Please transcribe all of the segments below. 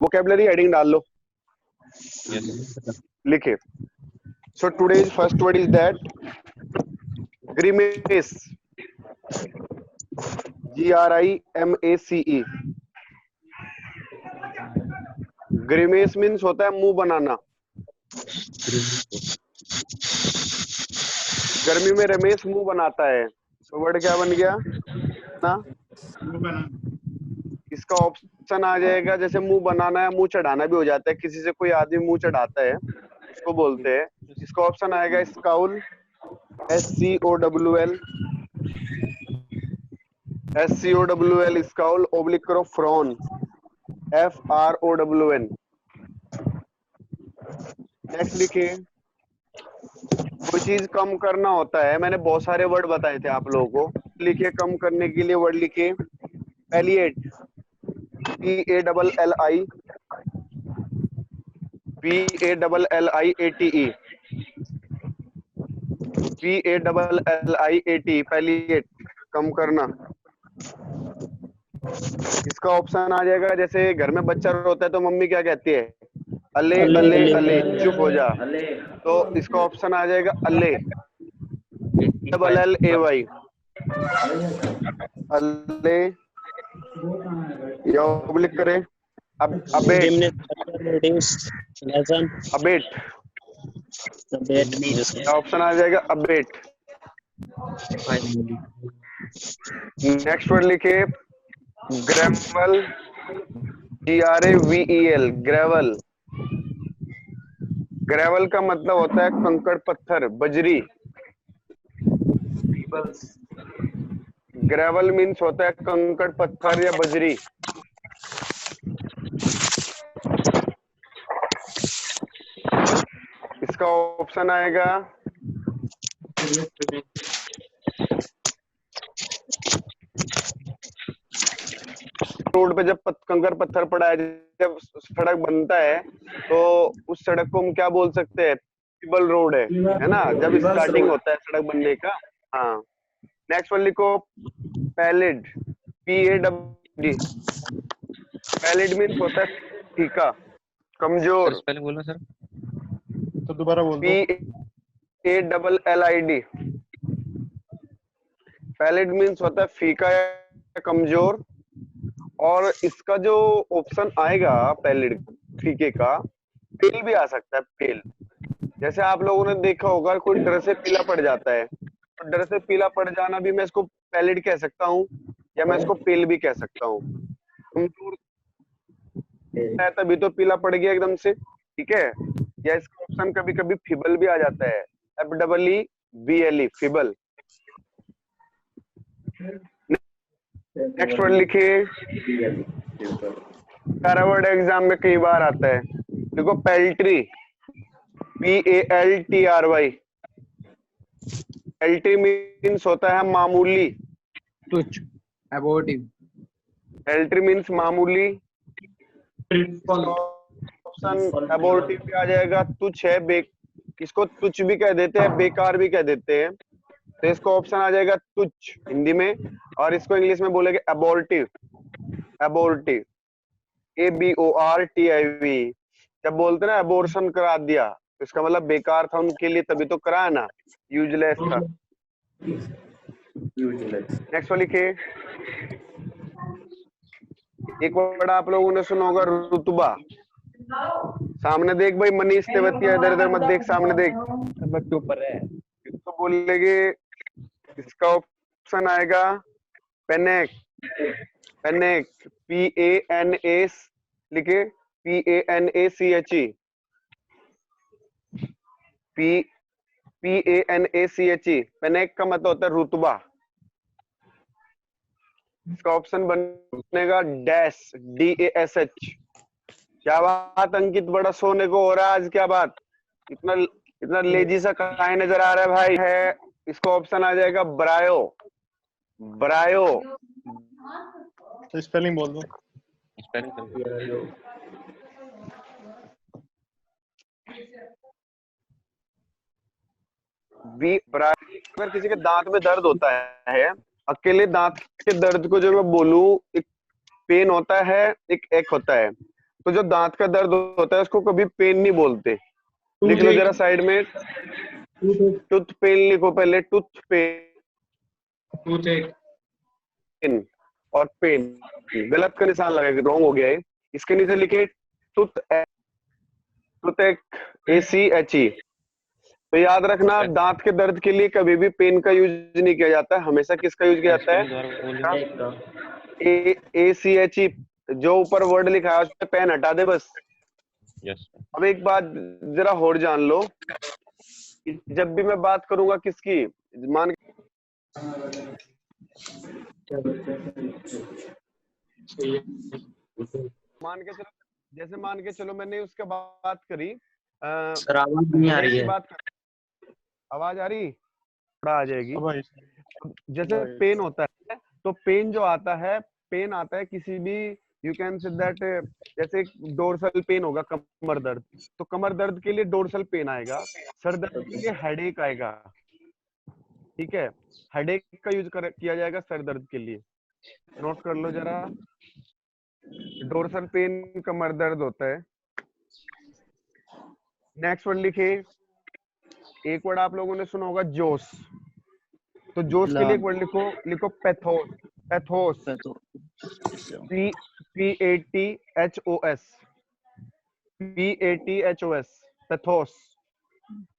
Vocabulary heading डाल लो, लिखे। So today's first word is that grimace, GRIMACE। Grimace means होता है मुंह बनाना। गर्मी में रमेश मुंह बनाता है, तो वर्ड क्या बन गया ना। इसका ऑप्शन आ जाएगा, जैसे मुंह बनाना है, मुंह चढ़ाना भी हो जाता है, किसी से कोई आदमी मुंह चढ़ाता है उसको बोलते हैं। इसका ऑप्शन आएगा scowl, SCOWL, SCOWL scowl, oblique करो फ्रॉन, FROWN। नेक्स्ट लिखिए, कोई चीज कम करना होता है, मैंने बहुत सारे वर्ड बताए थे आप लोगों को, लिखिए कम करने के लिए वर्ड लिखिए, पैलिएट, PALLI, PALLIATE, PALLIATE, पैलिएट, कम करना। इसका ऑप्शन आ जाएगा, जैसे घर में बच्चा रोता है तो मम्मी क्या कहती है, अले अले अले, चुप हो जा। तो इसका ऑप्शन आ जाएगा अले, LLAY, अले, या ओब्लिक करें अबेट, अबेट, ऑप्शन आ जाएगा अबेट। नेक्स्ट वर्ड लिखिए ग्रेवल, GRAVEL, ग्रेवल। ग्रेवल का मतलब होता है कंकड़ पत्थर, बजरी। ग्रेवल मीन्स होता है कंकड़ पत्थर या बजरी। इसका ऑप्शन आएगा रोड पे जब कंकड़ पत्थर पड़ा है, जब सड़क बनता है तो उस सड़क को हम क्या बोल सकते हैं, पिबल रोड है ना, जब स्टार्टिंग होता है सड़क बनने का। हाँ। नेक्स्ट वन लिखो पैलिड, PALD, पैलिड मीन्स होता है फीका, कमजोर। पहले बोलो सर, तो दोबारा बोल दो। PALLID, पैलिड मीन्स होता है फीका या कमजोर। और इसका जो ऑप्शन आएगा पैलिड, फीके का, पेल भी आ सकता है, पेल। जैसे आप लोगों ने देखा होगा, कोई डर से पीला पड़ जाता है, तो डर से पीला पड़ जाना भी मैं इसको पैलिड कह सकता हूँ, या मैं इसको पेल भी कह सकता हूँ। कमजोर है तभी तो पीला पड़ गया एकदम से, ठीक है। या इसका ऑप्शन कभी कभी फिबल भी आ जाता है, FEEBLE, फिबल। नेक्स्ट वर्ड लिखिए, सारा वर्ड एग्जाम में कई बार आता है, देखो पेल्ट्री, PALTRY, पेल्ट्री मीन्स होता है मामूली, तुच्छ, अबॉर्टिव। पेल्ट्री मीन्स मामूली। ऑप्शन अबॉर्टिव भी आ जाएगा, तुच्छ है, इसको तुच्छ भी कह देते हैं, बेकार भी कह देते हैं, तो इसको ऑप्शन आ जाएगा तुच्छ हिंदी में, और इसको इंग्लिश में बोलेंगे अबॉर्टिव, अबॉर्टिव, ABORTIV। जब बोलते ना अबॉर्शन करा दिया, तो इसका मतलब बेकार था उनके लिए, तभी तो कराया ना, यूजलेस था। नेक्स्ट वाली लिखिए, एक वर्ड आप लोगों ने सुना होगा रुतबा। सामने देख भाई मनीष तेवतिया, इधर इधर मत देख, सामने देख, बच्चे ऊपर है। तो बोलेंगे, इसका ऑप्शन आएगा पेनेक, पेनेक, PANA, लिखे PANACHE, PANACHE, पेनेक का मतलब होता है रुतबा। इसका ऑप्शन बनेगा डैश, DASH। क्या बात अंकित, बड़ा सोने को हो रहा है आज, क्या बात, इतना इतना लेजी सा कहाँ नजर आ रहा है भाई, है। इसका ऑप्शन आ जाएगा ब्रायो, ब्रायो। तो स्पेलिंग बोल दो। अगर किसी के दांत में दर्द होता है, अकेले दांत के दर्द को जो मैं बोलूं, एक पेन होता है, एक एक होता है, तो जो दांत का दर्द होता है उसको कभी पेन नहीं बोलते। लिख लो जरा साइड में, टूथ पेन लिखो पहले, टूथ पेन और पेन, गलत का निशान लगा, रॉन्ग हो गया है। इसके नीचे लिखे टूथ, टूथ ACHE। तो याद रखना, दांत के दर्द के लिए कभी भी पेन का यूज नहीं किया जाता है, हमेशा किसका यूज किया जाता है? ACHE। जो ऊपर वर्ड लिखा है उस पे पेन हटा दे बस। यस। अब एक बात जरा और जान लो, जब भी मैं बात करूंगा किसकी, मान मान के चलो, जैसे मान के चलो मैंने उसके बात करी, सर आवाज नहीं आ हेडेक रही की है। बात कर, आवाज आ रही, थोड़ा आ जाएगी। जैसे भाई। पेन होता है, तो पेन जो आता है, पेन आता है किसी भी, यू कैन से दैट, जैसे डोर्सल पेन होगा, कमर दर्द, तो कमर दर्द के लिए डोर्सल पेन आएगा, सर दर्द के लिए हेडेक आएगा। ठीक है, हेडेक का यूज किया जाएगा सर दर्द के लिए, नोट कर लो जरा। डोर्सल पेन कमर दर्द होता है। नेक्स्ट वर्ड लिखे, एक वर्ड आप लोगों ने सुना होगा जोश, तो जोश के लिए एक वर्ड लिखो, लिखो pathos. Pathos, PATHOS, PATHOS, pathos.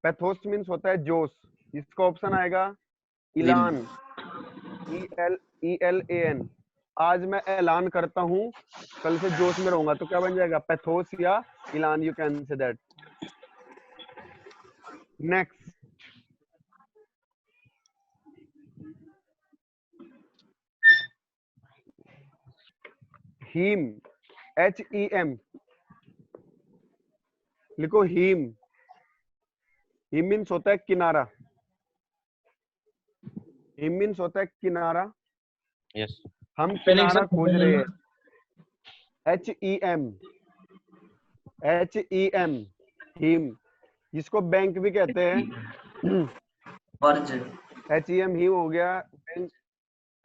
Pathos means होता है जोश। इसका ऑप्शन आएगा इलान, ELAN। आज मैं ऐलान करता हूं, कल से जोश में रहूंगा, तो क्या बन जाएगा? पैथोस या elan, you can say that. Next, hem, HEM, लिखो हीम। हीम मीन्स होता है किनारा, हीम मीन्स होता है किनारा। यस। हम किनारा खोज रहे हैं, HEM, HEM, हीम, जिसको बैंक भी कहते हैं। HEM हीम हो गया, बैंक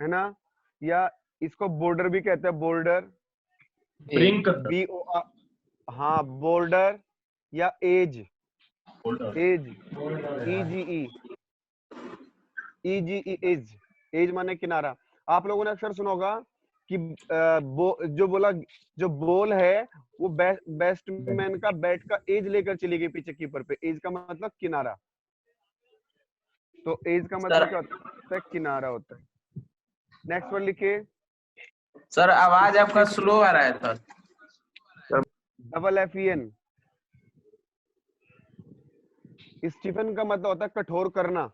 है ना, या इसको बॉर्डर भी कहते हैं, बॉर्डर, BOR, हाँ बॉर्डर, या edge, edge, EGE, edge, edge माने किनारा। आप लोगों ने अक्सर सुना होगा कि जो बोला, जो बॉल है वो बैट्समैन का बैट का एज लेकर चली गई पीछे कीपर पे, एज का मतलब किनारा। तो एज का मतलब क्या होता है? किनारा होता है। नेक्स्ट वर्ड लिखिए, सर आवाज आपका स्लो आ रहा है सर। FEN। स्टीफन का मतलब होता है कठोर करना।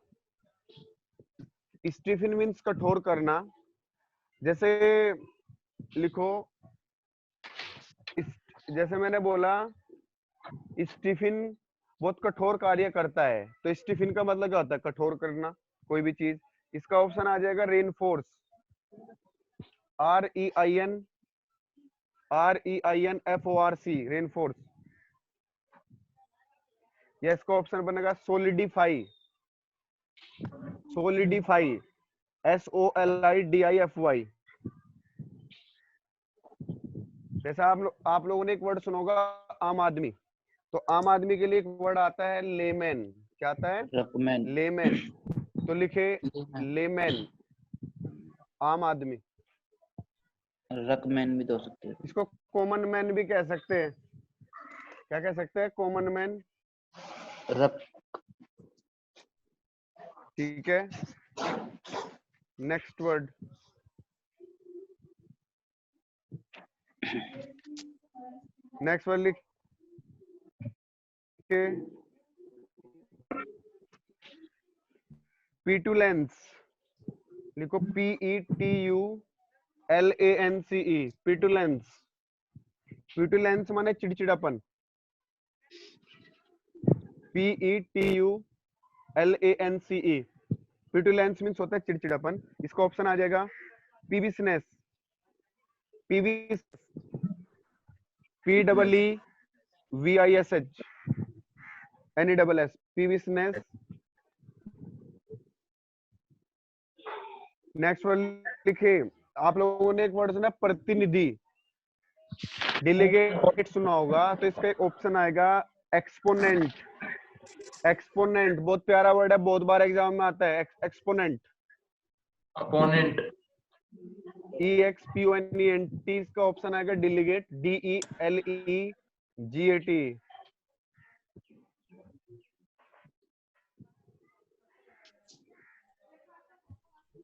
स्टीफन मीन्स कठोर करना। जैसे लिखो, जैसे मैंने बोला स्टीफन बहुत कठोर कार्य करता है, तो स्टीफन का मतलब क्या होता है? कठोर करना कोई भी चीज। इसका ऑप्शन आ जाएगा रेनफोर्स, REINFORC, रेनफोर्स। या इसका ऑप्शन बनेगा सोलिडिफाई, सोलिडिफाई, SOLIDIFY। जैसे आप लोगों ने एक वर्ड सुना होगा आम आदमी, तो आम आदमी के लिए एक वर्ड आता है लेमैन। क्या आता है? लेमैन। तो लिखे लेमैन, आम आदमी। रकमैन भी तो हो सकते हैं। इसको कॉमन मैन भी कह सकते हैं। क्या कह सकते हैं? Common man. रक ठीक है, नेक्स्ट वर्ड, नेक्स्ट वर्ड लिख के, पीटुलेंस, लिखो PETULANCE, पीटुलेंस। पीटुलेंस माने चिड़चिड़ापन, PETULANCE। पीटुलेंस मीन्स होता है चिड़चिड़ापन। इसका ऑप्शन आ जाएगा पीविसनेस, PEEVISH NESS, पीविसनेस। नेक्स्ट वर्ड लिखे, आप लोगों ने एक वर्ड सुना प्रतिनिधि, डिलीगेट सुना होगा, तो इसका एक ऑप्शन आएगा एक्सपोनेंट। एक्सपोनेंट बहुत प्यारा वर्ड है, बहुत बार एग्जाम में आता है। एक्सपोनेंट, अपोनेंट, EXPONENT, इसका ऑप्शन आएगा डिलीगेट, DELEGAT।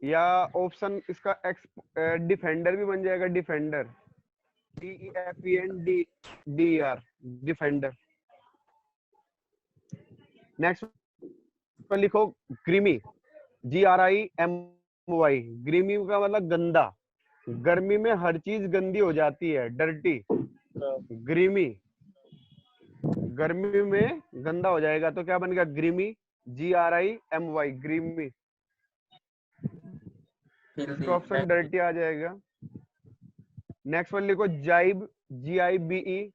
या ऑप्शन इसका डिफेंडर भी बन जाएगा, डिफेंडर, DEFENDER, डिफेंडर। नेक्स्ट पर लिखो ग्रीमी, GRIMY। ग्रीमी का मतलब गंदा। गर्मी में हर चीज गंदी हो जाती है, डर्टी। ग्रीमी, गर्मी में गंदा हो जाएगा तो क्या बनेगा? Grimy, GRIMY, grimy. इसका ऑप्शन डर्टी आ जाएगा। नेक्स्ट वन लिखो जाइब, GIBE।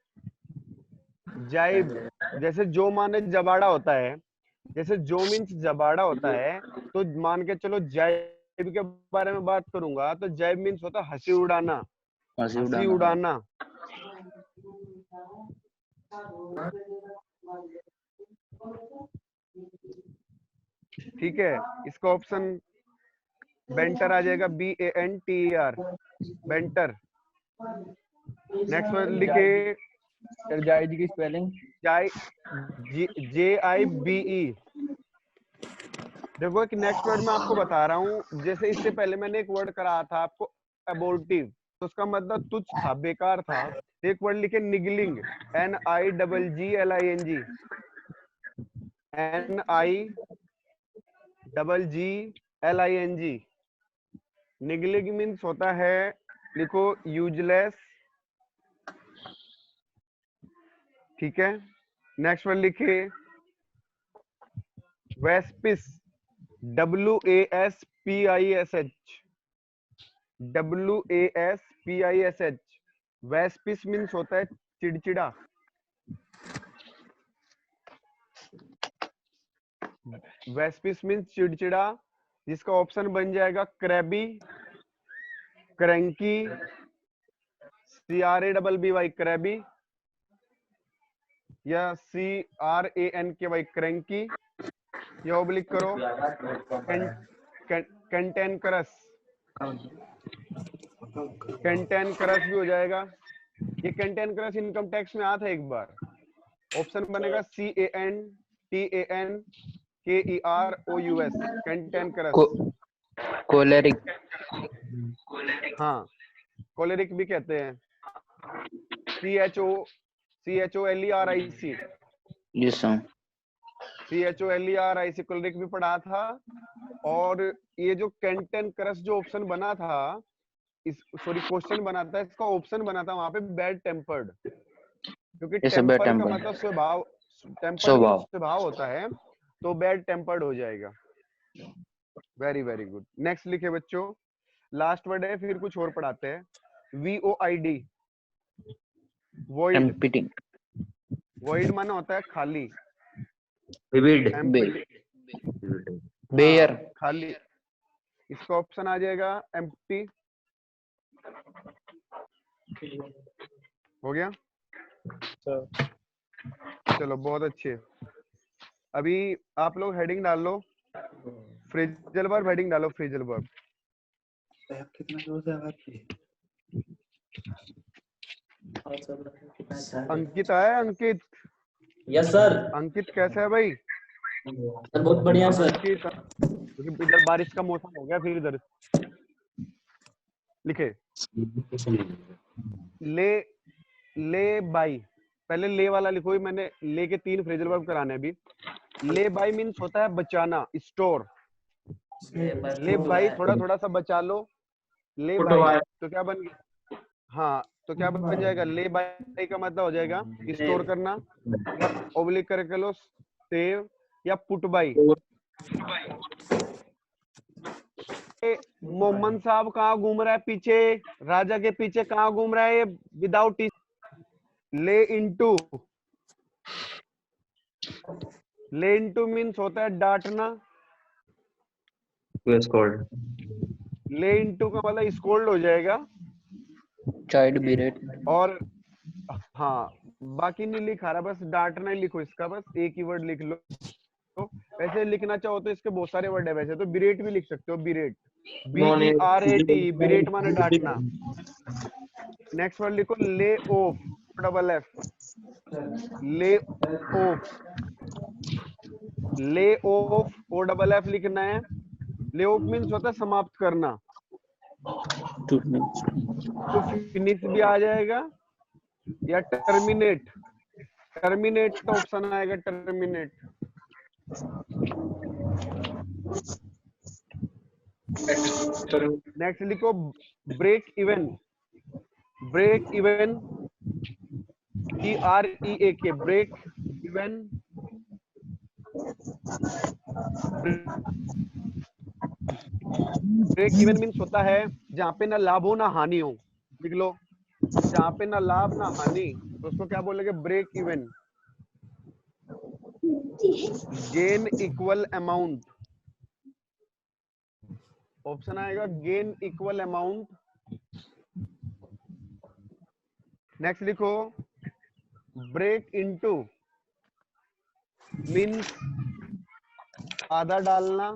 जाइब, जैसे जो माने जबाड़ा होता है, जैसे जो मीन्स जबाड़ा होता है, तो मान के चलो जाइब के बारे में बात करूंगा तो जाइब मीन्स होता है हंसी उड़ाना, हंसी उड़ाना। ठीक है, इसका ऑप्शन बेंटर आ जाएगा, BANTER, बेंटर। नेक्स्ट वन लिखे सर जायज की स्पेलिंग? JIBE। देखो कि नेक्स्ट वर्ड मैं आपको बता रहा हूँ, जैसे इससे पहले मैंने एक वर्ड कराया था आपको अबोर्टिव, तो उसका मतलब तुच्छ था, बेकार था। एक वर्ड लिखे निगलिंग, NIGGLING, NIGGLING। निगलिंग मीन्स होता है, लिखो यूजलेस। ठीक है, नेक्स्ट वर्ड लिखे वेस्पिस, WASPISH, WASPISH। वेस्पिस मीन्स होता है चिड़चिड़ा। वेस्पिस मीन्स चिड़चिड़ा, जिसका ऑप्शन बन जाएगा क्रैबी, क्रैंकी, CRABBY, क्रैबी, या CRANKY, क्रैंकी, या ओब्लिक करो कैंटेनकरस, कैंटेनकरस भी हो जाएगा। ये कैंटेनकरस इनकम टैक्स में आता है एक बार। ऑप्शन बनेगा CANTANKEROUS, कैंटेनकरस। कोलेरिक। हाँ, कोलेरिक भी कहते हैं, CHOLERIC, yes sir. CHOLERIC, choleric भी पढ़ा था। और ये जो कैंटेनकरस जो ऑप्शन बना था, इस सॉरी क्वेश्चन बना था, इसका ऑप्शन बना था वहां पे बैड टेम्पर्ड, क्योंकि टेम्पर का मतलब स्वभाव, टेम्पर्ड मींस स्वभाव होता है, तो बैड टेम्पर्ड हो जाएगा। Very very good. नेक्स्ट लिखे बच्चों, लास्ट वर्ड है, फिर कुछ और पढ़ाते हैं। VOID, void. एम्प्टी। वॉइड माना होता है खाली, बेयर। खाली। इसका ऑप्शन आ जाएगा एम्प्टी। हो गया? चलो बहुत अच्छे। अभी आप लोग हेडिंग डाल लो, फ्रेजल वर्ब हेडिंग डालो, फ्रेजल वर्ब। अंकित आया? अंकित? Yes sir. अंकित कैसा है भाई? सर बहुत बढ़िया सर। अंकित, क्योंकि इधर बारिश का मौसम हो गया, फिर इधर लिखे ले बाई। पहले ले वाला लिखो, मैंने ले के 3 फ्रेजल वर्ब कराने अभी। ले बाई मीन्स होता है बचाना, स्टोर। ले भाई थोड़ा थोड़ा सा बचा लो, ले भाई, तो क्या बन गया? हाँ, तो क्या बन जाएगा? ले बाई का मतलब हो जाएगा स्टोर करना, या ओब्लिक करके लो सेव, या पुट बाई। मोहम्मद साहब कहाँ घूम रहा है पीछे? राजा के पीछे कहाँ घूम रहा है ये विदाउट? ले इनटू, ले इनटू मीन्स होता है डांटना। ले इनटू का मतलब स्कोल्ड हो जाएगा। चाइल्ड बिरेट और हाँ बाकी नहीं लिखा रहा, बस डांटना ही लिखो इसका, बस एक ही वर्ड लिख लो। तो वैसे लिखना चाहो तो इसके बहुत सारे वर्ड है, वैसे तो बिरेट भी लिख सकते हो, बिरेट, BERAT, बिरेट माने डांटना। नेक्स्ट वर्ड लिखो lay off, double f, lay off, lay off o double f लिखना है। ले ऑफ मीन्स होता है समाप्त करना, टू तो फिनिश भी आ जाएगा या टर्मिनेट, टर्मिनेट का ऑप्शन आएगा, टर्मिनेट। नेक्स्ट लिखो break even, break even, BREAK, break even, break even means होता है जहां पे ना लाभ हो ना हानि हो, लिख लो, जहां पे ना लाभ ना हानि, तो उसको क्या बोलेंगे, break even. Gain equal amount, option आएगा गेन इक्वल अमाउंट। नेक्स्ट लिखो ब्रेक इनटू मीन्स आधा डालना,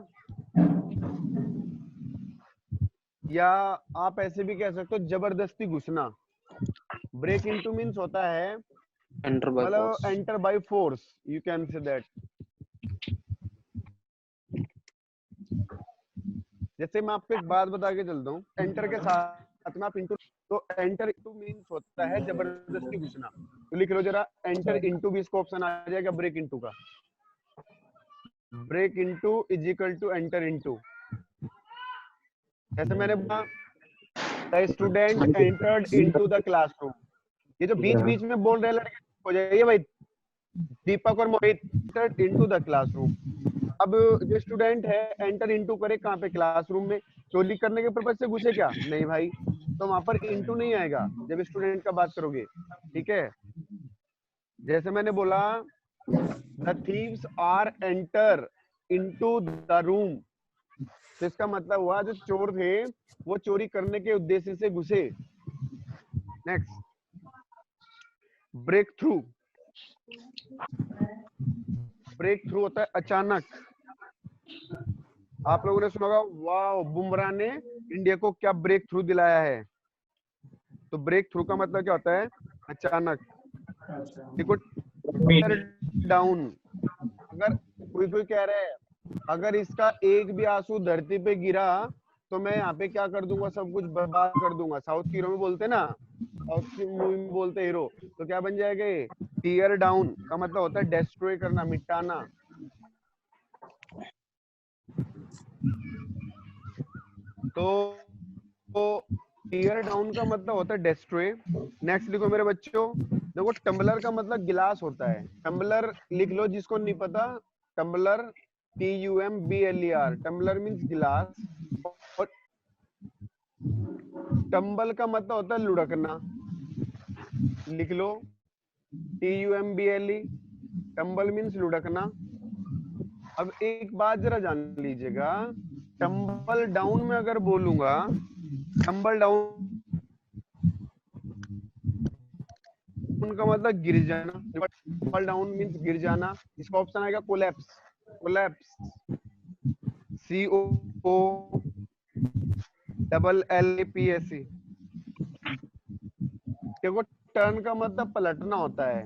या आप ऐसे भी कह सकते हो जबरदस्ती घुसना। ब्रेक इनटू मीन्स होता है एंटर बाय मतलब force. Enter by force, you can say that. जैसे मैं आपको एक बात बता के चलता हूँ, एंटर के साथ में आप इंटू, तो एंटर इंटू मीन्स होता है जबरदस्ती घुसना, तो लिख लो जरा एंटर इंटू भी इसका ऑप्शन आ जाएगा ब्रेक इंटू का। Break into is equal to enter into. जैसे मैंने बोला the student entered into the classroom, ये जो बीच बीच में बोल रहे हैं लड़के हो जाइए भाई, दीपक और मोहित एंटर्ड इनटू द क्लासरूम। अब जो स्टूडेंट है एंटर इनटू करे कहाँ पे, क्लासरूम में, चोरी करने के पर्पज से घुसे क्या, नहीं भाई, तो वहां पर इनटू नहीं आएगा जब स्टूडेंट का बात करोगे, ठीक है। जैसे मैंने बोला the thieves are enter into the room, तो इसका मतलब हुआ जो चोर थे वो चोरी करने के उद्देश्य से घुसे। Next break through, break through होता है अचानक। आप लोगों ने सुना होगा वाह बुमराह ने इंडिया को क्या ब्रेक थ्रू दिलाया है, तो ब्रेक थ्रू का मतलब क्या होता है, अचानक। देखो डाउन, अगर कोई कोई कह रहा है अगर इसका एक भी आंसू धरती पे गिरा तो मैं यहाँ पे क्या कर दूंगा, सब कुछ बर्बाद कर दूंगा। साउथ की हीरो में बोलते ना, साउथ की मूवी में बोलते हीरो, तो क्या बन जाएगा ये, टीयर डाउन का मतलब होता है डेस्ट्रॉय करना, मिटाना। तो टीयर डाउन का मतलब होता है डेस्ट्रॉय। नेक्स्ट लिखो मेरे बच्चों, देखो टम्बलर का मतलब गिलास होता है, टम्बलर लिख लो जिसको नहीं पता, टम्बलर TUMBLER, टम्बलर मीन्स गिलास, और टम्बल का मतलब होता है लुढ़कना, लिख लो TUMBLE, टम्बल मीन्स लुढ़कना। अब एक बात जरा जान लीजिएगा, टम्बल डाउन में अगर बोलूंगा, टम्बल डाउन का मतलब गिर जाना, टम्बल डाउन मीन्स गिर जाना। इसका ऑप्शन आएगा कोलैप्स, कोलैप्स, COLLAPSE। देखो टर्न का मतलब पलटना होता है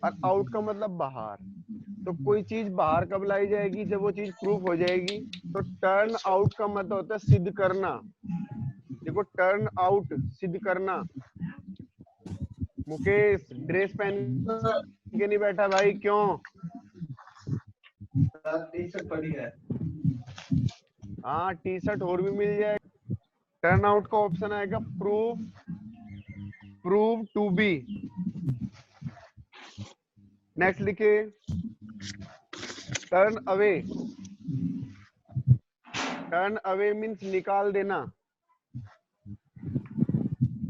और आउट का मतलब बाहर, तो कोई चीज बाहर कब लाई जाएगी, जब वो चीज प्रूफ हो जाएगी। तो टर्न आउट का मतलब होता है सिद्ध करना, देखो टर्न आउट सिद्ध करना। मुकेश ड्रेस पहन के नहीं बैठा भाई, क्यों, हाँ टी शर्ट और भी मिल जाएगा। टर्न आउट का ऑप्शन आएगा proof, prove to be. Next लिखे turn away, turn away means निकाल देना,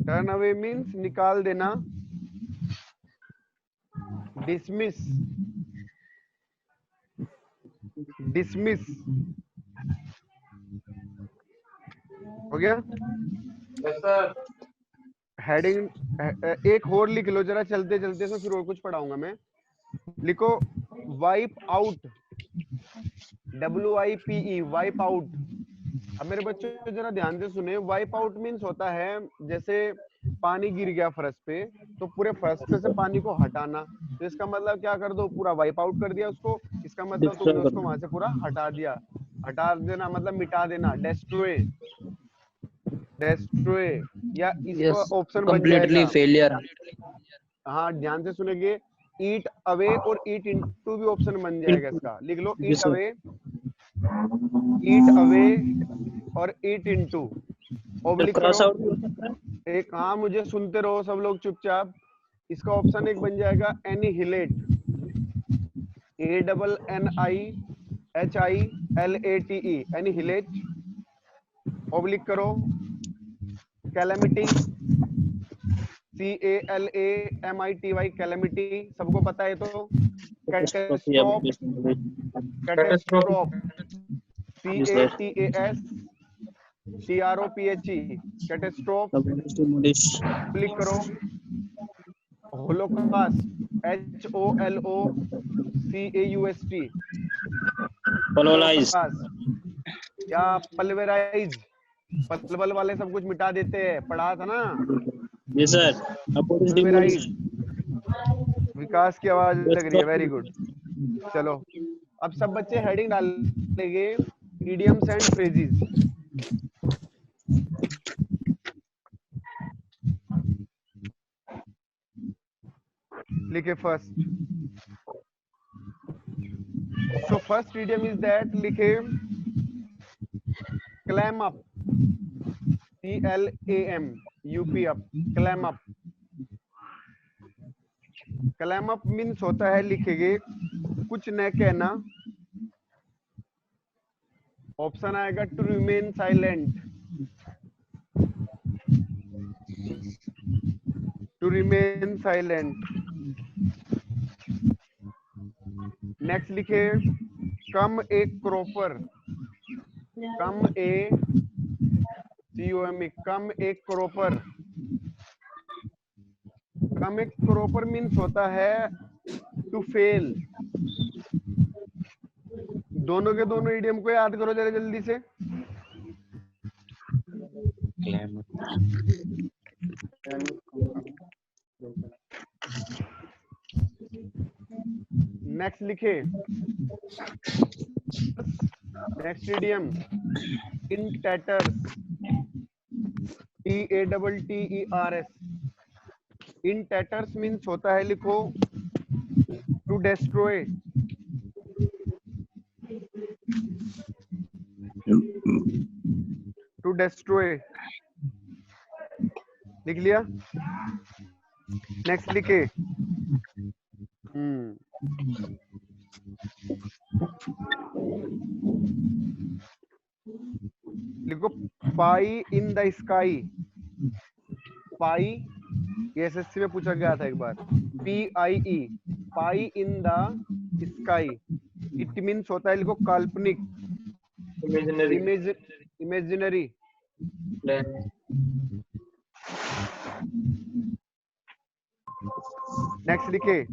टर्न अवे मीन्स निकाल देना। डिसमिस, डिसमिस हो गया। Yes sir. हेडिंग एक और लिख लो जरा चलते चलते से, फिर और कुछ पढ़ाऊंगा मैं। लिखो wipe out, WIPE, wipe out. अब मेरे बच्चों जरा ध्यान से सुने, वाइप आउट मीन्स होता है जैसे पानी गिर गया फर्श पे, तो पूरे फर्श पे से पानी को हटाना। तो इसका मतलब क्या कर दो, पूरा वाइप आउट कर दिया उसको। इसका मतलब तुमने डिस्ट्रॉय कर उसको वहां से पूरा हटा दिया। हटा देना मतलब मिटा देना, डेस्ट्रॉय, डेस्ट्रॉय। या इसका यस, ऑप्शन बन कंप्लीटली जाएगा, फेलियर। हाँ ध्यान से सुनेंगे, ईट अवे और ईट इनटू भी ऑप्शन बन जाएगा इसका। लिख लो जी ईट सर। अवे, ईट अवे और ईट इनटू। सर ऑब्लिक क्रॉस करो आउट भी हो सकता है। एक, हाँ मुझे सुनते रहो सब लोग चुपचाप। इसका ऑप्शन एक बन जाएगा एनिहिलेट, ANNIHILATE, एनिहिलेट। ऑब्लिक करो कैलेमिटी, CALAMITY, कैलेमिटी, सबको पता है तो। Catastrophe catastrophe, application. कैटेस्ट्रॉफ, जी sir. CATASTROPHE, catastrophe. Demolish. Click करो होलोकास्ट, HOLOCAUST, पल्वराइज। होलोकास्ट। या पल्वेराइज, पलवल वाले सब कुछ मिटा देते हैं, पढ़ा था ना। जी sir. Opposite demolish. Pulverize, Vikas की आवाज लग रही है, वेरी गुड। चलो अब सब बच्चे हेडिंग डालेंगे, इडियम्स एंड फ्रेजेस। लिखे first, so first idiom is that, लिखे clam up, CLAMUP up, clam up. Clam up means होता है, लिखेंगे कुछ न कहना। ऑप्शन आएगा to remain silent, to remain silent. Next लिखे come a cropper, come a COME, come a cropper. Come a cropper means होता है टू फेल। दोनों के दोनों इडियम को याद करो जरा जल्दी से। नेक्स्ट लिखे, नेक्स्ट इडियम इन टैटर्स, TATTERS। इन टैटर्स मीन्स होता है, लिखो टू डेस्ट्रॉय, टू डेस्ट्रॉय। लिख लिया। नेक्स्ट लिखे लिखो पाई इन द स्काई। पाई ये SSC में पूछा गया था एक बार, PIE, pi in the sky. It means होता है, लिखो काल्पनिक, इमेजिनरी। नेक्स्ट लिखे,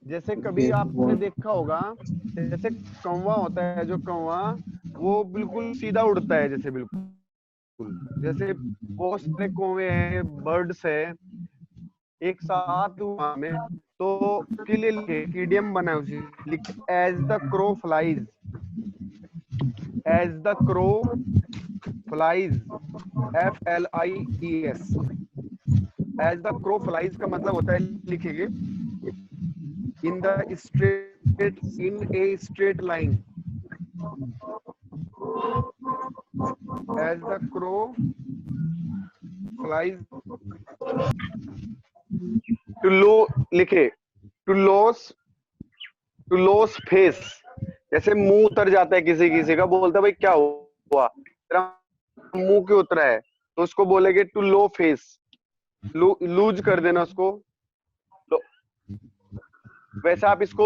जैसे कभी आपने देखा होगा, जैसे कौवा होता है, जो कौवा वो बिल्कुल सीधा उड़ता है, जैसे बिल्कुल जैसे बहुत सारे कौवे हैं, बर्ड्स है एक साथ वहां में, तो उसके लिए इडियम बना है उसी, लिख as the crow flies, as the crow flies, FLIES। As the crow flies का मतलब होता है, लिखेंगे in the straight, in a straight line. As the crow flies, to लो, लिखे टू लॉस फेस। जैसे मुंह उतर जाता है किसी किसी का, बोलता है भाई क्या हुआ तेरा मुंह क्यों उतरा है, तो उसको बोलेंगे टू लो फेस, लूज कर देना उसको। वैसे आप इसको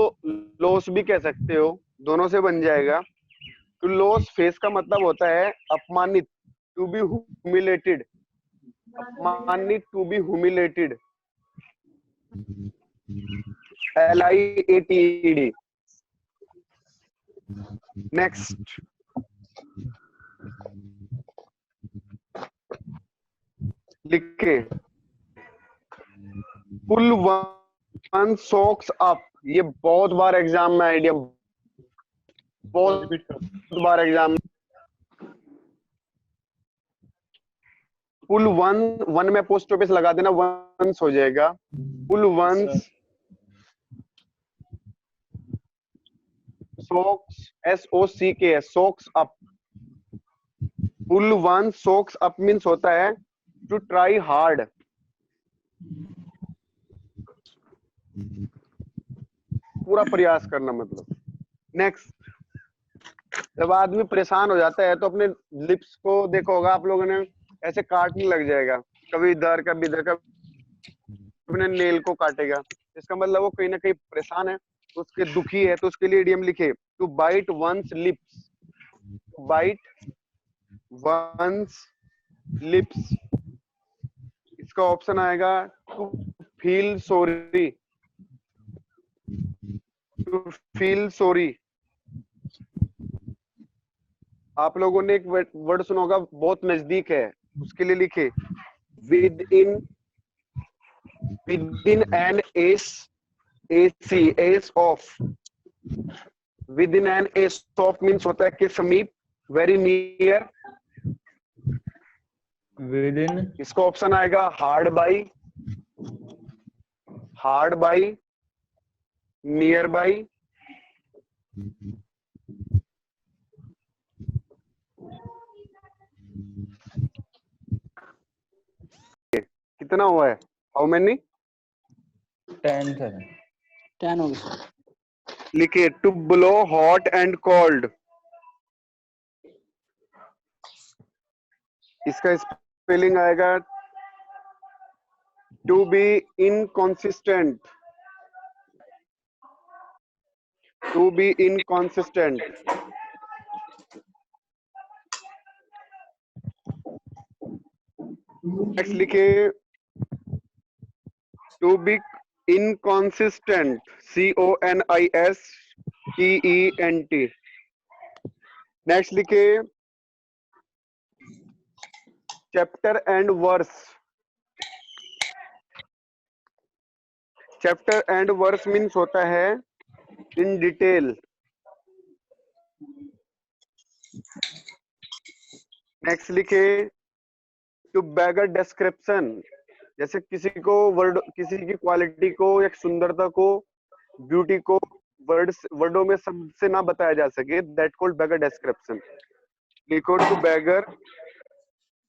लॉस भी कह सकते हो, दोनों से बन जाएगा। टू लॉस फेस का मतलब होता है अपमानित, टू बी ह्यूमिलेटेड, अपमानित, to be humiliated, LIATED। Next, लिखे पुल वन सॉक्स अप। ये बहुत बार एग्जाम में आइडिया, बहुत बार एग्जाम। पुल वन, वन में पोस्ट ऑफिस लगा देना, वंस हो जाएगा। Pull one's socks, SOCK, socks up. Pull one socks up means होता है टू ट्राई हार्ड, पूरा प्रयास करना मतलब। नेक्स्ट, जब आदमी परेशान हो जाता है तो अपने लिप्स को देखा होगा आप लोगों ने, ऐसे काटने लग जाएगा, कभी इधर कभी इधर, कभी अपने नेल को काटेगा। इसका मतलब वो कहीं ना कहीं परेशान है, तो उसके दुखी है, तो उसके लिए इडियम लिखे to bite one's lips, bite one's lips. इसका ऑप्शन आएगा to feel sorry, to feel sorry. आप लोगों ने एक वर्ड सुना होगा, बहुत नजदीक है, उसके लिए लिखे with in an S of. With in an S of means होता है कि समीप, वेरी नियर, विद इन, इसका ऑप्शन आएगा hard by, hard by, near by, कितना हुआ है, हाउ मेनी? 10 सर। 10 हो गया। लिखिए to blow hot and cold. इसका स्पेलिंग आएगा to be inconsistent, to be inconsistent. Next लिखिए to be inconsistent, CONISTENT। Next लिखिए chapter and verse. Chapter and verse means होता है इन डिटेल। नेक्स्ट लिखे टू बैगर डिस्क्रिप्शन, जैसे किसी को वर्ड, किसी की क्वालिटी को या सुंदरता को, ब्यूटी को वर्डों में सबसे ना बताया जा सके, दैट कॉल्ड बैगर डिस्क्रिप्शन। लिखो टू बैगर,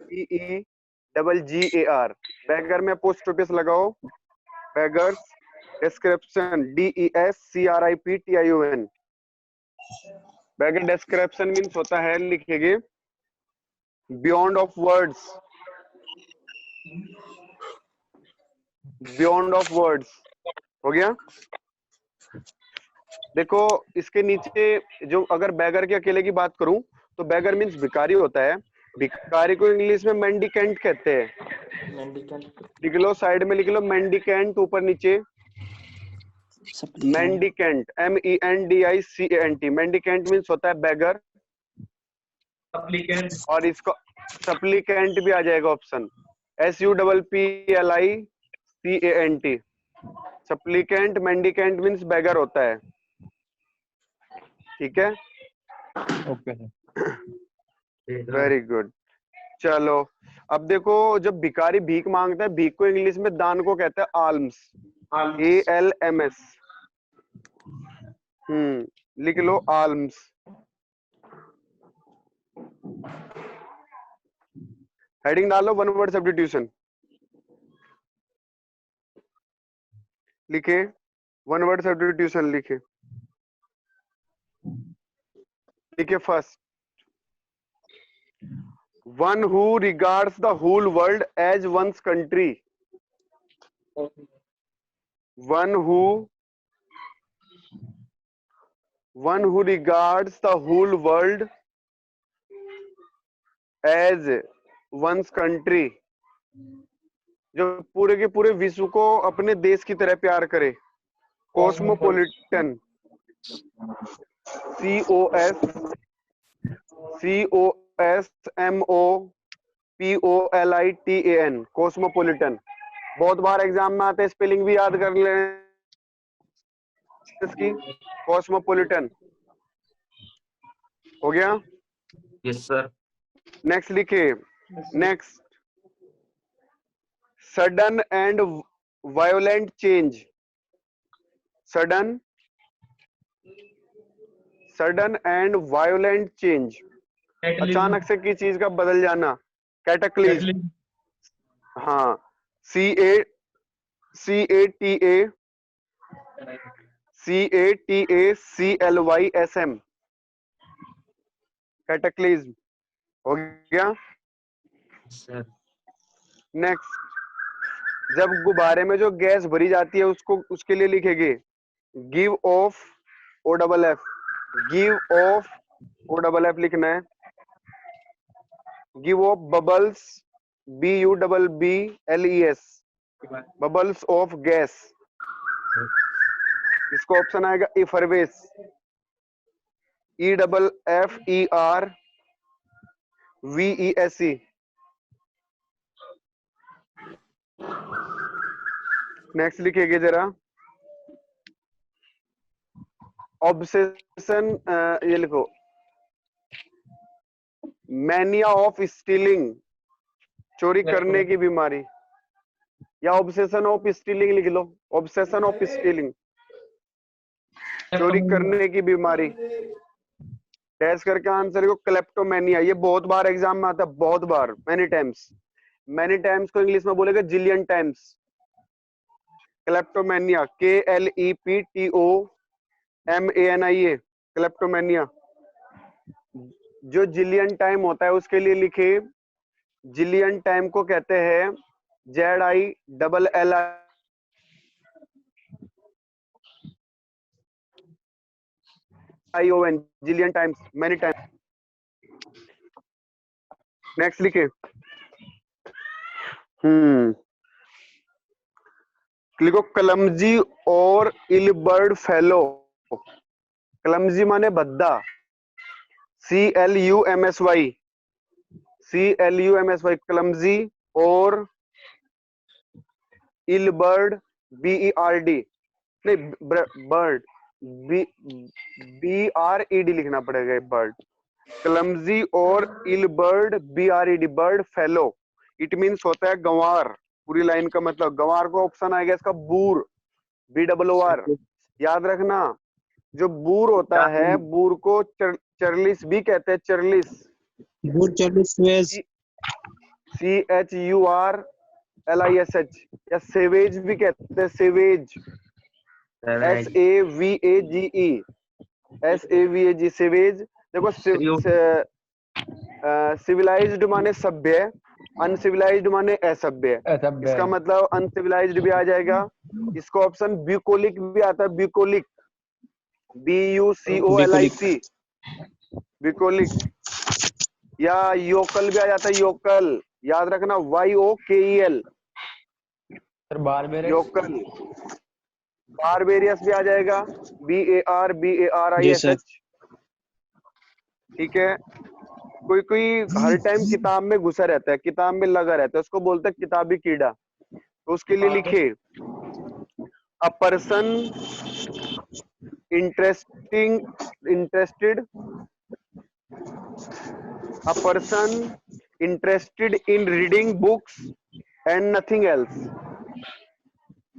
BEGGAR, बैगर में पोस्ट ऑफिस लगाओ, beggars description, DESCRIPTION। Beggar description means होता है, लिखेंगे beyond of words, beyond of words. हो गया। देखो इसके नीचे जो, अगर बैगर के अकेले की बात करूं तो बैगर मीन्स भिखारी होता है। भिखारी को इंग्लिश में मेंडिकेंट कहते हैं। लिख लो, साइड में लिख लो मेंडिकेंट, ऊपर नीचे मेंडिकेंट, MENDICANT। मेंडिकेंट मीन्स होता है बैगर, सप्लीकेंट, और इसको सप्लीकेंट भी आ जाएगा option, SUPPLICANT। Supplicant, mendicant means beggar होता है। ठीक है, ओके सर। Very good. चलो अब देखो, जब भिखारी भीख मांगता है, भीख को इंग्लिश में दान को कहते हैं आल्म्स, ALMS। लिख लो आल्म्स। हेडिंग डालो वन वर्ड सब्स्टिट्यूशन। लिखे वन वर्ड सब्स्टिट्यूशन, लिखे लिखे first, one who regards the whole world as one's country, one who regards the whole world as one's country, जो पूरे के पूरे विश्व को अपने देश की तरह प्यार करे, कॉस्मोपॉलिटन, COSMOPOLITAN, कॉस्मोपॉलिटन। बहुत बार एग्जाम में आते हैं, स्पेलिंग भी याद कर लें इसकी, कॉस्मोपॉलिटन। हो गया? Yes sir. नेक्स्ट लिखिए, next, sudden and violent change, sudden and violent change, अचानक से किसी चीज का बदल जाना, कैटाक्लिज्म। हाँ, CATACLYSM, कैटाक्लिज्म। हो गया? सर नेक्स्ट, जब गुब्बारे में जो गैस भरी जाती है उसको, उसके लिए लिखेंगे give of OFF, give of OFF लिखना है, give of bubbles BUBBLES, bubbles of gas. इसका ऑप्शन आएगा इफरवेस, EFFERVESE। नेक्स्ट लिखिएगा जरा, ऑब्सेशन, ये लिखो, मैनिया ऑफ स्टीलिंग, चोरी करने की बीमारी, या ऑब्सेशन ऑफ स्टीलिंग लिख लो, ऑब्सेशन ऑफ स्टीलिंग, चोरी करने की बीमारी। टेस्ट करके आंसर को क्लेप्टोमेनिया। ये बहुत बार एग्जाम में आता है, बहुत बार, मेनी टाइम्स। मेनी टाइम्स को इंग्लिश में बोलेगा zillion times. Kleptomania, KLEPTOMANIA, kleptomania. जो जिलियन टाइम होता है उसके लिए लिखे, जिलियन टाइम को कहते हैं ZILLION, zillion times, many times. Next लिखे, लिखो क्लमजी और इलबर्ड फेलो। क्लमजी माने भद्दा, CLUMSY, क्लमजी, और इलबर्ड BERD, नहीं बर्ड, BRED लिखना पड़ेगा, बर्ड। क्लमजी और इलबर्ड BRED, bird fellow. It means होता है गंवार, पूरी लाइन का मतलब गंवार को ऑप्शन आएगा इसका बूर, BOOR। याद रखना, जो बूर होता है, बूर को चर्लिस भी कहते हैं, चर्लिस, Good Charles, CHURLISH, या सेवेज भी कहते हैं, सेवेज, SAVAGE, सेवेज। देखो, सिविलाइज्ड माने सभ्य, अनसिविलाइज्ड माने असभ्य। इसका मतलब अनसिविलाइज्ड भी आ जाएगा। इसका ऑप्शन ब्यूकोलिक भी आता है, ब्यूकोलिक, BUCOLIC, ब्यूकोलिक, या योकल भी आ जाता है, योकल। याद रखना, YOKEL, योकल। बारबेरियस भी आ जाएगा, BARBARISH। ठीक है? कोई कोई हर टाइम किताब में घुसा रहता है, किताब में लगा रहता है, उसको बोलते हैं किताबी कीड़ा। तो उसके लिए लिखे, a person interested in reading books and nothing else.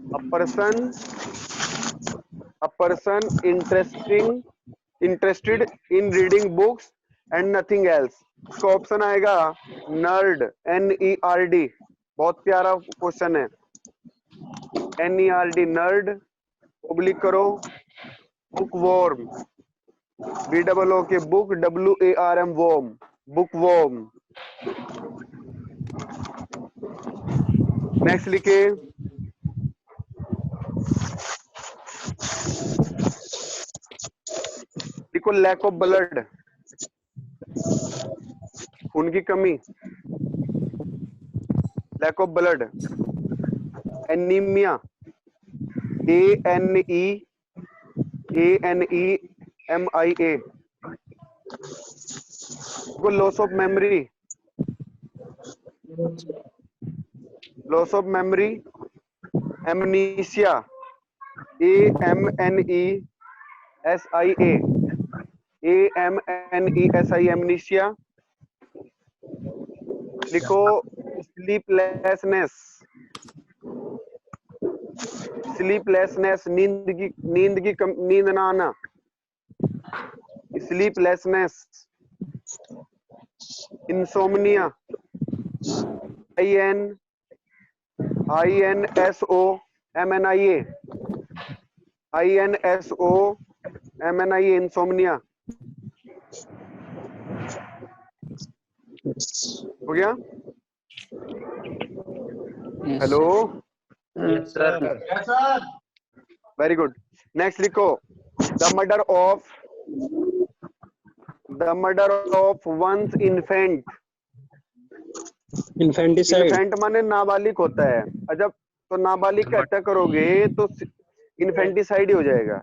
A person interested in reading books and nothing else. इसका ऑप्शन आएगा नर्ड, NERD। बहुत प्यारा क्वेश्चन है, NERD, नर्ड, ओब्लिक करो, book worm, BOOK book, WARM worm, book worm. Next लिखे, देखो lack of blood, खून की कमी। lack of blood, anemia, anemia, loss of memory, amnesia, amnesia, amnesia. लिखो sleeplessness, नींद ना आना, sleeplessness, insomnia, insomnia, insomnia. हो गया? Hello, Yes, sir. Very good. Next लिखो the murder of one's infant. Infanticide. Infant माने नाबालिग होता है. जब तो नाबालिग का हत्या करोगे तो इन्फेंटिसाइड ही हो जाएगा.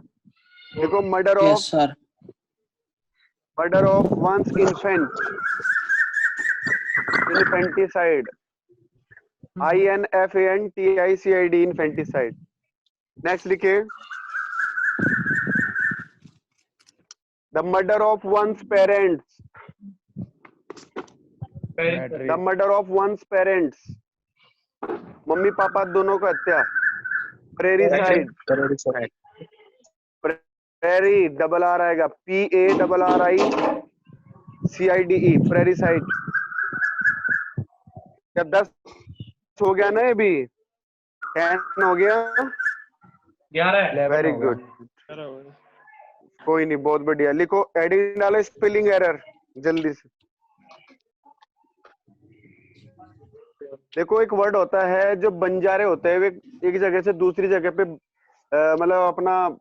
देखो murder Yes, sir. Of one's infant, infanticide, INFANTICID, infanticide. Next लिखे the murder of one's parents, the murder of one's parents, mummy papa दोनों का हत्या, प्रेरिसाइड, प्रेरी डबल आर आएगा, PARRICIDE, प्रेरिसाइड. क्या 10 हो गया ना? ये भी 10 हो गया. 11. Very good. कोई नहीं, बहुत बढ़िया. लिखो एडिंग डालो स्पेलिंग एरर जल्दी से. देखो एक वर्ड होता है जो बंजारे होते हैं, वे एक जगह से दूसरी जगह पे मतलब अपना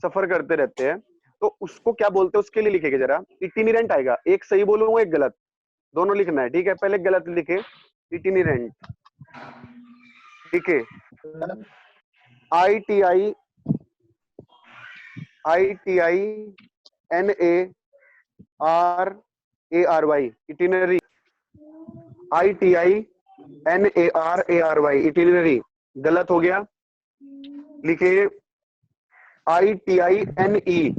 सफर करते रहते हैं, तो उसको क्या बोलते हैं उसके लिए लिखेगा जरा. इटिनेरेंट आएगा. एक सही बोलूंगा एक गलत, दोनों लिखना है. ठीक है, पहले गलत लिखे इटिनेरेंट. लिखे ITINARRY, इटिनरी. ITINARRY, itinerary. गलत हो गया. लिखे ITINE.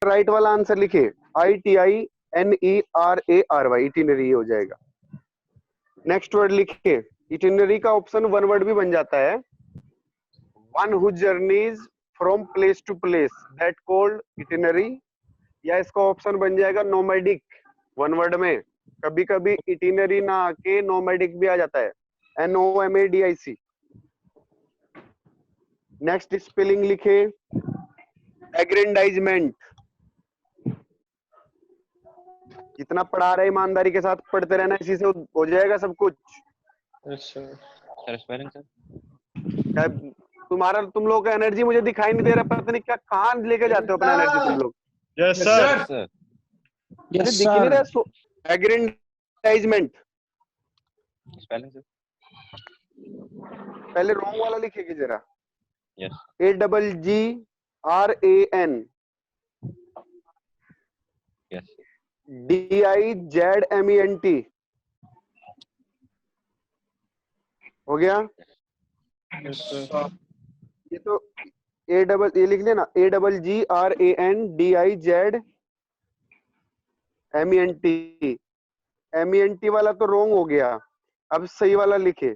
राइट वाला आंसर लिखे ITINERARY, इटिनरी हो जाएगा. नेक्स्ट वर्ड लिखे. इटिनरी का ऑप्शन वन वर्ड भी बन जाता है. One who journeys from place to place, that called itinerary. या इसका ऑप्शन बन जाएगा नोमैडिक, वन वर्ड में. कभी कभी इटिनरी ना आके नोमैडिक भी आ जाता है, NOMADIC. नेक्स्ट स्पेलिंग लिखे एग्रेंडाइजमेंट. जितना पढ़ा रहे ईमानदारी के साथ पढ़ते रहना, इसी से हो जाएगा सब कुछ. तुम लोग का एनर्जी मुझे दिखाई नहीं दे रहा, पता नहीं क्या कहाँ लेके जाते हो अपना एनर्जी तुम लोग. Yes, sir. Yes, दिख ही नहीं sir. रहा. एग्रेंडाइजमेंट पहले रॉन्ग वाला लिखेगी जरा. AGGRAN DIZMENT. हो गया. ये तो ये लिख लेना AGGRAN DIZMENT. MENT वाला तो रॉन्ग हो गया. अब सही वाला लिखे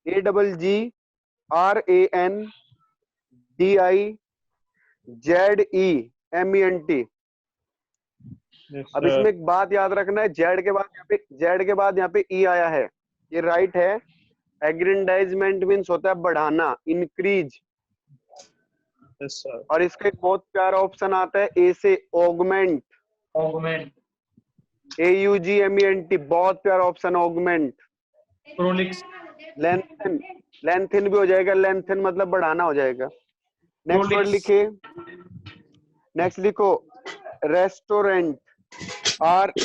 AGGRAN DIZEMENT. अब इसमें एक बात याद रखना है, जेड के बाद यहाँ पे ई आया है, ये राइट है. एग्रेंडाइजमेंट मीन्स होता है बढ़ाना, इंक्रीज. और इसका एक बहुत प्यारा ऑप्शन आता है ए से, ऑगमेंट. AUGMENT, बहुत प्यारा option augment. Prolix. Lengthen, lengthen भी हो जाएगा, लेंथन मतलब बढ़ाना हो जाएगा। नेक्स्ट वर्ड लिखे, नेक्स्ट लिखो रेस्टोरेंट, RESTAU,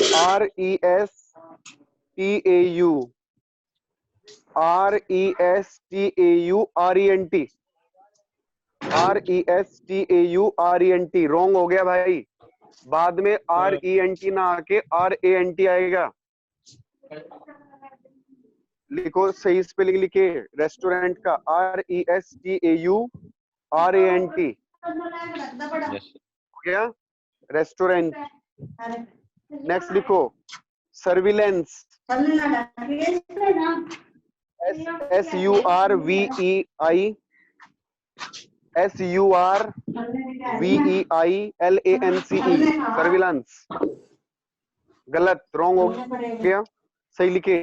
RESTAURENT, रॉन्ग हो गया भाई, बाद में RENT ना आके RANT आएगा। लिखो सही स्पेलिंग लिखे रेस्टोरेंट का, RESTAURANT हो गया रेस्टोरेंट। नेक्स्ट लिखो सर्विलेंस, SURVEILANCE, सर्विलांस। गलत, रॉन्ग हो गया, सही लिखे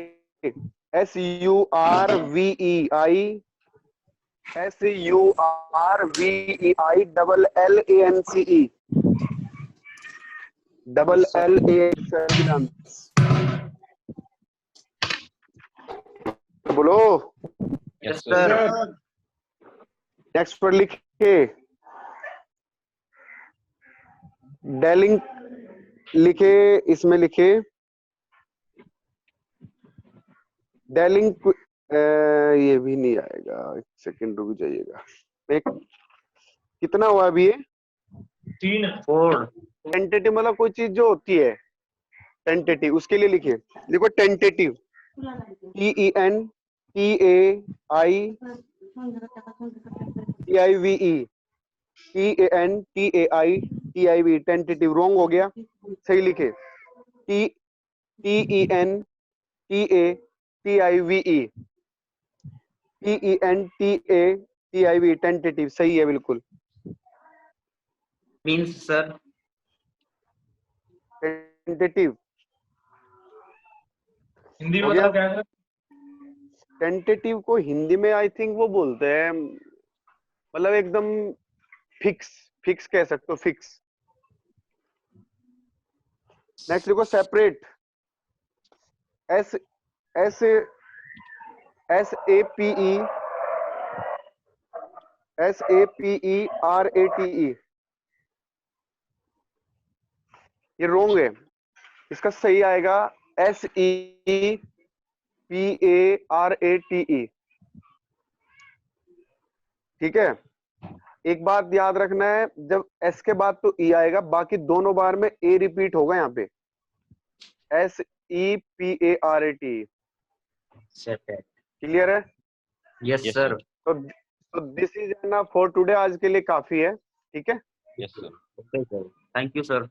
SURVEILLANCE, सर्विलांस। बोलो। Yes sir. नेक्स्ट पर लिखे डेलिंग, लिखे इसमें लिखे डेलिंग, ये भी नहीं आएगा, एक सेकंड रुक जाइएगा। एक कितना हुआ अभी ये? 4। टेंटेटिव मतलब कोई चीज जो होती है टेंटेटिव, उसके लिए लिखिए, देखो टेंटेटिव, TENTAITIVE, टेंटेटिव। रॉन्ग हो गया, सही लिखे TENTATIVE, टेंटेटिव सही है बिल्कुल। मींस सर टेंटेटिव हिंदी हो में गया। बताओ क्या है? टेंटेटिव को हिंदी में आई थिंक वो बोलते हैं, मतलब एकदम फिक्स, फिक्स कह सकते हो, फिक्स। नेक्स्ट देखो सेपरेट, SAPERATE, ये रोंग है, इसका सही आएगा SEPARATE। ठीक है, एक बात याद रखना है, जब S के बाद तो E आएगा, बाकी दोनों बार में A रिपीट होगा यहाँ पे, SEPARATE। क्लियर है? Yes sir. तो this is enough for today, आज के लिए काफी है। ठीक है। Yes sir. Thank you sir.